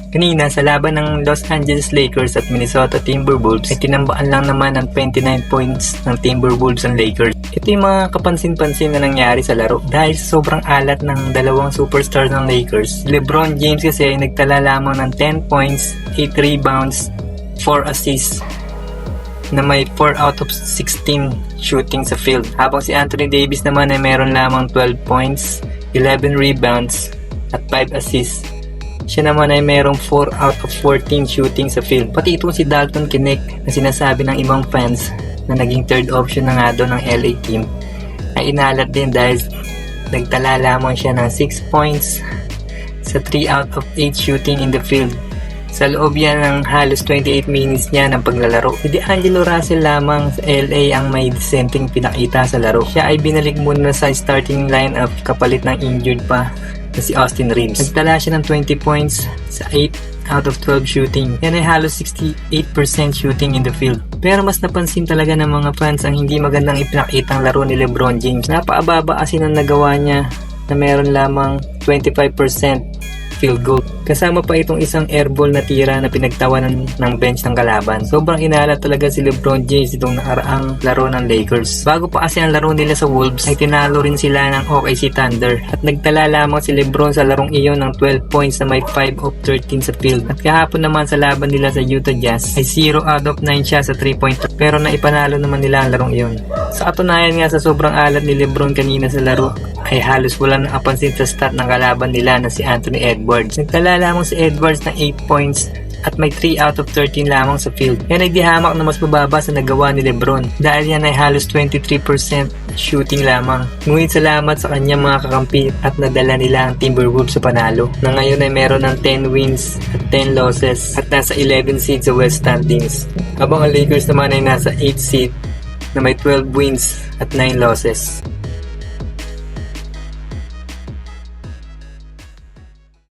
Kanina sa laban ng Los Angeles Lakers at Minnesota Timberwolves ay tinambaan lang naman ng 29 points ng Timberwolves ang Lakers. Ito yung mga kapansin-pansin na nangyari sa laro dahil sa sobrang alat ng dalawang superstars ng Lakers. LeBron James kasi ay nagtala lamang ng 10 points, 8 rebounds, 4 assists na may 4 out of 16 shooting sa field. Habang si Anthony Davis naman ay meron lamang 12 points, 11 rebounds at 5 assists. Siya naman ay merong 4 out of 14 shooting sa field. Pati itong si Dalton Knecht na sinasabi ng ibang fans na naging third option na nga doon ng LA team ay inalat din dahil nagtala lamang siya ng 6 points sa 3 out of 8 shooting in the field. Sa loob yan ng halos 28 minutes niya ng paglalaro. Si D'Angelo Russell lamang sa LA ang may disenteng pinakita sa laro. Siya ay binalik muna sa starting lineup kapalit ng injured pa na si Austin Reeves. Nagtala siya ng 20 points sa 8 out of 12 shooting. Yan ay halos 68% shooting in the field. Pero mas napansin talaga ng mga fans ang hindi magandang ipinakitang laro ni LeBron James. Napaababa kasi nang nagawa niya na meron lamang 25% field goal. Kasama pa itong isang airball na tira na pinagtawanan ng bench ng kalaban. Sobrang inalat talaga si LeBron James itong nakaraang laro ng Lakers. Bago pa kasi ang laro nila sa Wolves ay tinalo rin sila ng OKC Thunder at nagtala lamang si LeBron sa larong iyon ng 12 points na may 5 of 13 sa field. At kahapon naman sa laban nila sa Utah Jazz ay 0 out of 9 siya sa 3-point pero naipanalo naman nila ang larong iyon. Sa katunayan nga sa sobrang alat ni LeBron kanina sa laro ay halos wala nakapansin sa stat ng kalaban nila na si Anthony Edwards. Nagtala lamang si Edwards ng 8 points at may 3 out of 13 lamang sa field. Yan ay dihamak na mas mababa sa nagawa ni LeBron dahil yan ay halos 23% shooting lamang. Ngunit salamat sa kanyang mga kakampi at nadala nila ang Timberwolves sa panalo na ngayon ay meron ng 10 wins at 10 losses at nasa 11 seed sa West standings. Habang ang Lakers naman ay nasa 8 seed na may 12 wins at 9 losses.